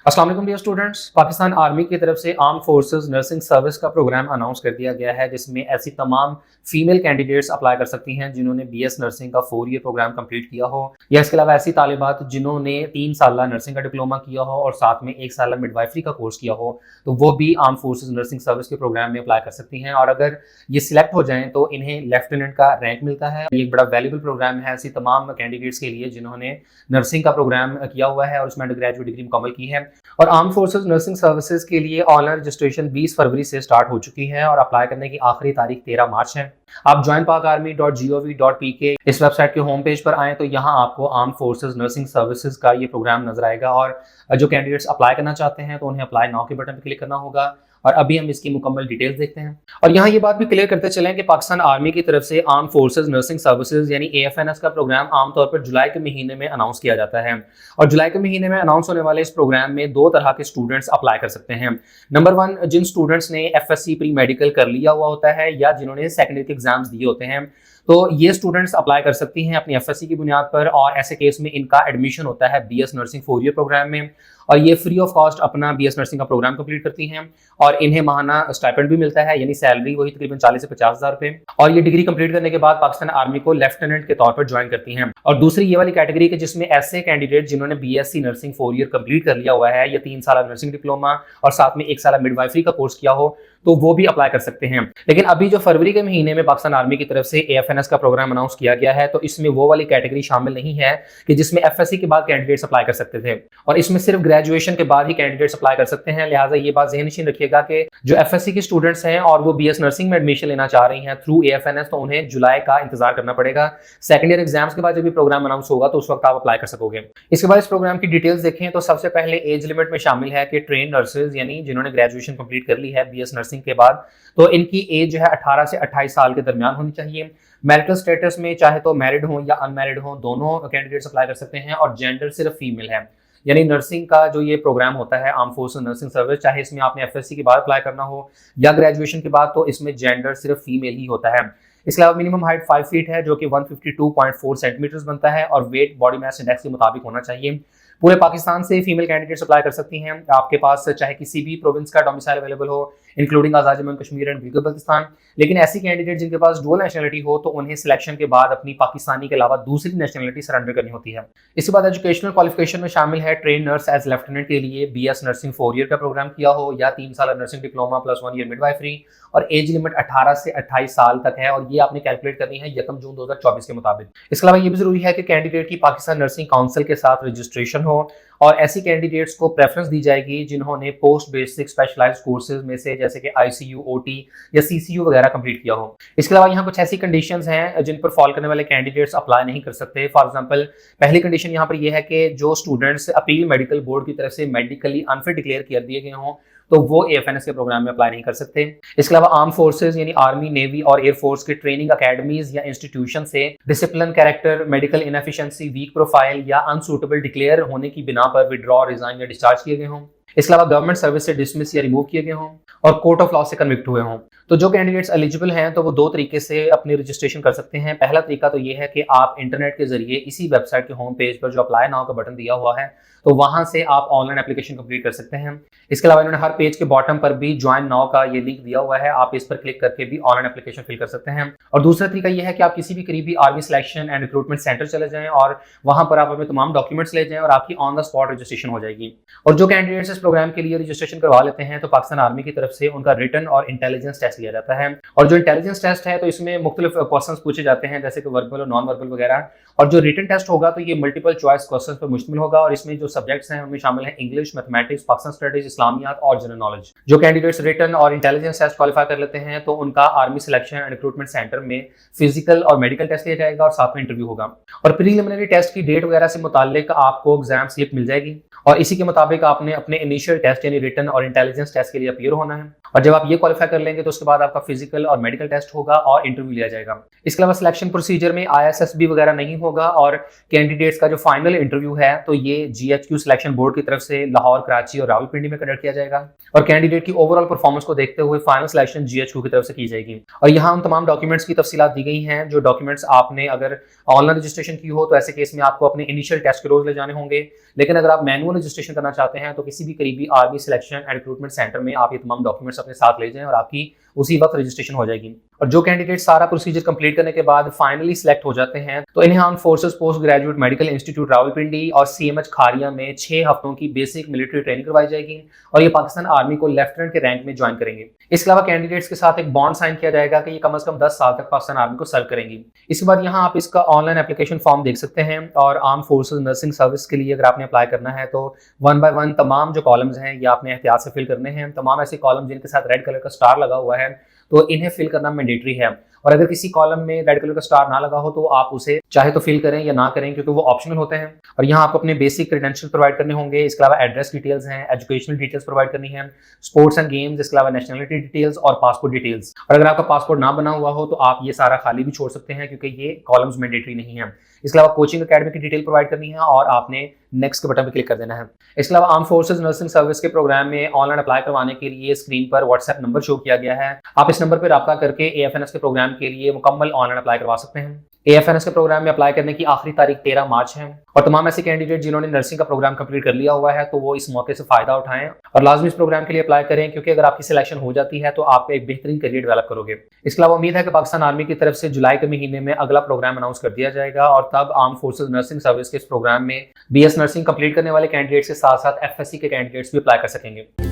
अस्सलाम वालेकुम dear students. Pakistan army की तरफ से आर्म फोर्सेस नर्सिंग सर्विस का प्रोग्राम अनाउंस कर दिया गया है, जिसमें ऐसी तमाम फीमेल कैंडिडेट्स अप्लाई कर सकती हैं जिन्होंने बीएस नर्सिंग का 4 ईयर प्रोग्राम कंप्लीट किया हो, या इसके अलावा ऐसी तालिबात जिन्होंने 3 साल नर्सिंग का डिप्लोमा किया हो और साथ में 1 साल मिडवाइफरी का कोर्स किया हो, तो वो भी आर्म फोर्सेस नर्सिंग सर्विस के प्रोग्राम में अप्लाई कर सकती हैं। और अगर ये सिलेक्ट हो जाएं तो इन्हें लेफ्टिनेंट का रैंक मिलता है। ये एक बड़ा वैल्यूबल प्रोग्राम है ऐसी तमाम कैंडिडेट्स के लिए जिन्होंने नर्सिंग का प्रोग्राम किया हुआ है और उसमें अंडर ग्रेजुएट डिग्री मुकम्मल की है। और आर्म फोर्सेस नर्सिंग सर्विसेज के लिए ऑनलाइन रजिस्ट्रेशन 20 फरवरी से स्टार्ट हो चुकी है और अप्लाई करने की आखिरी तारीख 13 मार्च है। आप joinpakarmy.gov.pk इस वेबसाइट के होम पेज पर आएँ तो यहाँ आपको आर्म फोर्सेस नर्सिंग सर्विसेज का ये प्रोग्राम नजर आएगा और जो कैंडिडेट्स अप्लाई करना चाहते हैं तो उन्हें अप्लाई नाउ के बटन पर क्लिक करना होगा। और अभी हम इसकी मुकम्मल डिटेल्स देखते हैं। और यहाँ ये बात भी क्लियर करते चलें कि पाकिस्तान आर्मी की तरफ से आर्म फोर्सेस नर्सिंग सर्विसेज यानी AFNS का प्रोग्राम आमतौर पर जुलाई के महीने में अनाउंस किया जाता है। और जुलाई के महीने में अनाउंस होने वाले इस प्रोग्राम में 2 तरह के स्टूडेंट्स अप्लाई कर सकते हैं। नंबर 1, जिन स्टूडेंट्स ने FSC प्री मेडिकल कर लिया हुआ होता है या जिन्होंने सेकेंडरी के एग्जाम्स दिए होते हैं, तो ये स्टूडेंट्स अप्लाई कर सकती हैं अपनी FSC की बुनियाद पर। और ऐसे केस में इनका एडमिशन होता है BS नर्सिंग 4 ईयर प्रोग्राम में और ये फ्री ऑफ कॉस्ट अपना BS नर्सिंग का प्रोग्राम कंप्लीट करती हैं। और इन्हें माहाना स्टाइपेंड भी मिलता है, यानी सैलरी वही तकरीबन 40 से 50 हज़ार रुपए। और ये डिग्री कंप्लीट करने के बाद पाकिस्तान आर्मी को लेफ्टिनेंट के तौर पर ज्वाइन करती हैं। और दूसरी ये वाली कैटेगरी के जिसमें ऐसे कैंडिडेट जिन्होंने BSc नर्सिंग 4 ईयर कंप्लीट कर लिया हुआ है या 3 साल नर्सिंग डिप्लोमा और साथ में 1 साल मिडवाइफरी का कोर्स किया हो, तो वो भी अप्लाई कर सकते हैं। लेकिन अभी जो फरवरी के महीने में पाकिस्तान आर्मी की तरफ से AFNS का प्रोग्राम अनाउंस किया गया है, तो इसमें वो वाली कैटेगरी शामिल नहीं है कि जिसमें FSC के बाद कैंडिडेट्स अप्लाई कर सकते थे। और इसमें सिर्फ ग्रेजुएशन के बाद ही कैंडिडेट्स अप्लाई कर सकते हैं। लिहाजा ये बात ज़हन नशीन रखिएगा कि जो FSC के स्टूडेंट्स हैं और वो BS नर्सिंग में एडमिशन लेना चाह रही हैं थ्रू AFNS, तो उन्हें जुलाई का इंतजार करना पड़ेगा। सेकेंड ईयर एग्जाम्स के बाद जब भी प्रोग्राम अनाउंस होगा तो उस वक्त आप अप्लाई कर सकोगे। इसके बाद इस प्रोग्राम की डिटेल्स देखें तो सबसे पहले एज लिमिट में शामिल है कि ट्रेन नर्सेज यानी जिन्होंने ग्रेजुएशन कंप्लीट कर ली है BS नर्सिंग के बाद, तो इनकी एज जो है 18 से 28 साल के दरमियान होनी चाहिए। मैरिटल स्टेटस में चाहे तो मैरिड हो या अनमैरिड हो, दोनों कैंडिडेट्स अप्लाई कर सकते हैं। और जेंडर सिर्फ फीमेल है, यानी नर्सिंग का जो ये प्रोग्राम होता है आर्म फोर्सेस नर्सिंग सर्विस, चाहे इसमें आपने FSC के बाद अप्लाई करना हो या ग्रेजुएशन के बाद, तो इसमें जेंडर सिर्फ फीमेल ही होता है। इसके अलावा मिनिमम हाइट 5 फीट है जो कि 152.4 सेंटीमीटर बनता है और वेट बॉडी मास इंडेक्स के मुताबिक होना चाहिए। पूरे पाकिस्तान से फीमेल कैंडिडेट्स अप्लाई कर सकती हैं। आपके पास चाहे किसी भी प्रोविंस का डोमिसाइल अवेलेबल हो, including Azad Jammu Kashmir and Gilgit Baltistan. लेकिन ऐसी कैंडिडेट जिनके पास डुअल नेशनलिटी हो तो उन्हें सिलेक्शन के बाद अपनी पाकिस्तानी के अलावा दूसरी नेशनलिटी सरेंडर करनी होती है। इसके बाद एजुकेशनल क्वालिफिकेशन में शामिल है ट्रेन नर्स एज लेफ्टिनेंट के लिए BS नर्सिंग 4 ईयर का प्रोग्राम किया हो या 3 साल nursing diploma plus 1 year midwifery. और एज लिमिट 18 से 28 साल तक है और ये आपने कैलकुलेट करनी है 1 जून 2024 के मुताबिक। इसके अलावा ये भी जरूरी है कि कैंडिडेट की पाकिस्तान नर्सिंग काउंसिल के साथ रजिस्ट्रेशन हो और ऐसी कैंडिडेट्स को प्रेफरेंस दी जाएगी जिन्होंने पोस्ट बेसिक स्पेशलाइज्ड कोर्सेज में से जैसे कि ICU, OT या CCU वगैरह कंप्लीट किया हो। इसके अलावा यहाँ कुछ ऐसी कंडीशंस हैं जिन पर फॉल करने वाले कैंडिडेट्स अप्लाई नहीं कर सकते। फॉर एग्जांपल, पहली कंडीशन यहाँ पर यह है कि जो स्टूडेंट्स अपील मेडिकल बोर्ड की तरफ से मेडिकली अनफिट डिक्लेयर कर दिए गए हों तो वो AFNS के प्रोग्राम में अप्लाई नहीं कर सकते। इसके अलावा आर्म फोर्सेज यानी आर्मी, नेवी और एयरफोर्स के ट्रेनिंग अकेडमीज या इंस्टीट्यूशन से discipline, character, medical inefficiency, weak profile या अनसूटेबल डिक्लेयर होने की बिना पर विड्रॉ, रिजाइन या डिस्चार्ज किए गए हों। इसके अलावा गवर्नमेंट सर्विस से डिसमिस या रिमूव किए गए हों और कोर्ट ऑफ लॉ से कन्विक्ट हुए हों। तो जो कैंडिडेट्स एलिजिबल हैं तो वो 2 तरीके से अपनी रजिस्ट्रेशन कर सकते हैं। पहला तरीका तो ये है कि आप इंटरनेट के जरिए इसी वेबसाइट के होम पेज पर जो अप्लाई नाउ का बटन दिया हुआ है तो वहां से आप ऑनलाइन एप्लीकेशन कंप्लीट कर सकते हैं। इसके अलावा इन्होंने हर पेज के बॉटम पर भी ज्वाइन नाउ का ये लिंक दिया हुआ है, आप इस पर क्लिक करके भी ऑनलाइन एप्लीकेशन फिल कर सकते हैं। और दूसरा तरीका यह है कि आप किसी भी करीबी army selection and recruitment centre चले जाएं और वहां पर आप अपने तमाम डॉक्यूमेंट्स ले जाएं और आपकी ऑन द स्पॉट रजिस्ट्रेशन हो जाएगी। और जो कैंडिडेट्स इस प्रोग्राम के लिए रजिस्ट्रेशन करवा लेते हैं तो पाकिस्तान आर्मी की तरफ से उनका रिटन और इंटेलिजेंस टेस्ट लिया जाता है। और जो इंटेलिजेंस टेस्ट है तो इसमें मुख्तलिफ क्वेश्चन पूछे जाते हैं जैसे कि वर्बल और नॉन वर्बल वगैरह। और जो रिटन टेस्ट होगा तो ये मल्टीपल चॉइस क्वेश्चन पर मुश्तमिल होगा और इसमें जो सब्जेक्ट्स हैं उनमें शामिल है इंग्लिश, मैथमेटिक्स, पाकिस्तान स्टडीज, इस्लामियात और जनरल नॉलेज। जो कैंडिडेट्स रिटन और इंटेलिजेंस टेस्ट क्वालिफाई कर लेते हैं तो उनका army selection and recruitment centre में फिजिकल और मेडिकल टेस्ट लिया जाएगा और साथ में इंटरव्यू होगा। और प्रीलिमिनरी टेस्ट की डेट वगैरह से मुताल्लिक आपको एग्जाम स्लिप मिल जाएगी और इसी के मुताबिक आपने अपने इनिशियल टेस्ट यानी रिटन और इंटेलिजेंस टेस्ट के लिए अपीयर होना है। और जब आप ये क्वालिफाई कर लेंगे तो उसके बाद आपका फिजिकल और मेडिकल टेस्ट होगा और इंटरव्यू लिया जाएगा। इसके अलावा सिलेक्शन प्रोसीजर में ISSB वगैरह नहीं होगा और कैंडिडेट्स का जो फाइनल इंटरव्यू है तो ये GHQ सिलेक्शन बोर्ड की तरफ से लाहौर, कराची और रावलपिंडी में कंडक्ट किया जाएगा और कैंडिडेट की ओवरऑल परफॉर्मेंस को देखते हुए फाइनल सिलेक्शन GHQ की तरफ से की जाएगी। और यहाँ उन तमाम डॉक्यूमेंट्स की तफसीलात दी गई हैं जो डॉक्यूमेंट्स आपने अगर ऑनलाइन रजिस्ट्रेशन की हो तो ऐसे केस में आपको अपने इनिशियल टेस्ट के रोज ले जाने होंगे, लेकिन अगर आप मैनुअल रजिस्ट्रेशन करना चाहते हैं तो किसी भी करीबी army selection and recruitment centre में आप ये तमाम डॉक्यूमेंट्स अपने साथ ले जाएं और आपकी उसी वक्त रजिस्ट्रेशन हो जाएगी। और जो कैंडिडेट सारा प्रोसीजर कंप्लीट करने के बाद फाइनली सिलेक्ट हो जाते हैं तो इन्हें armed forces post graduate medical institute Rawalpindi और CMH खारिया में 6 हफ्तों की बेसिक मिलिट्री ट्रेनिंग करवाई जाएगी और ये पाकिस्तान आर्मी को लेफ्टिनेंट के रैंक में ज्वाइन करेंगे। इसके अलावा कैंडिडेट्स के साथ एक बॉन्ड साइन किया जाएगा कि ये कम से कम 10 साल तक पाकिस्तान आर्मी को सर्व करेंगी। इसके बाद यहाँ आप इसका ऑनलाइन एप्लीकेशन फॉर्म देख सकते हैं और आर्म फोर्सेज नर्सिंग सर्विस के लिए अगर आपने अप्लाई करना है तो 1 बाय 1 तमाम जो कॉलम्स हैं ये आपने एहतियात से फिल करने हैं। तमाम ऐसे कॉलम जिनके साथ रेड कलर का स्टार लगा हुआ है तो इन्हें फिल करना मैंडेटरी है और अगर किसी कॉलम में रेड कलर का स्टार ना लगा हो तो आप उसे चाहे तो फिल करें या ना करें क्योंकि वो ऑप्शनल होते हैं। और यहाँ आपको अपने बेसिक क्रेडेंशियल प्रोवाइड करने होंगे। इसके अलावा एड्रेस डिटेल्स हैं, एजुकेशनल डिटेल्स प्रोवाइड करनी है, स्पोर्ट्स एंड गेम्स, इसके अलावा नेशनलिटी डिटेल्स और पासपोर्ट डिटेल्स। और अगर आपका पासपोर्ट ना बना हुआ हो तो आप ये सारा खाली भी छोड़ सकते हैं क्योंकि ये कॉलम्स मैंडेटरी नहीं है। इसके अलावा कोचिंग अकेडमी की डिटेल प्रोवाइड करनी है और आपने नेक्स्ट के बटन पर क्लिक कर देना है। इसके अलावा आर्म फोर्सेज नर्सिंग सर्विस के प्रोग्राम में ऑनलाइन अप्लाई करवाने के लिए स्क्रीन पर व्हाट्सएप नंबर शो किया गया है। आप इस नंबर पर रब्ता करके AFNS के प्रोग्राम के लिए मुकम्मल ऑनलाइन अप्लाई करवा सकते हैं। AFNS के प्रोग्राम में अप्लाई करने की आखिरी तारीख 13 मार्च है और तमाम ऐसे कैंडिडेट जिन्होंने नर्सिंग का प्रोग्राम कंप्लीट कर लिया हुआ है तो वो इस मौके से फायदा उठाएं और लाजमी इस प्रोग्राम के लिए अप्लाई करें क्योंकि अगर आपकी सिलेक्शन हो जाती है तो आप एक बेहतरीन करियर डेवलप करोगे। इसके अलावा उम्मीद है कि पाकिस्तान आर्मी की तरफ से जुलाई के महीने में अगला प्रोग्राम अनाउंस कर दिया जाएगा और तब आर्म फोर्सेज नर्सिंग सर्विस के इस प्रोग्राम में BS नर्सिंग कंप्लीट करने वाले कैंडिडेट्स के साथ साथ FSC के कैंडिडेट्स भी अप्लाई कर सकेंगे।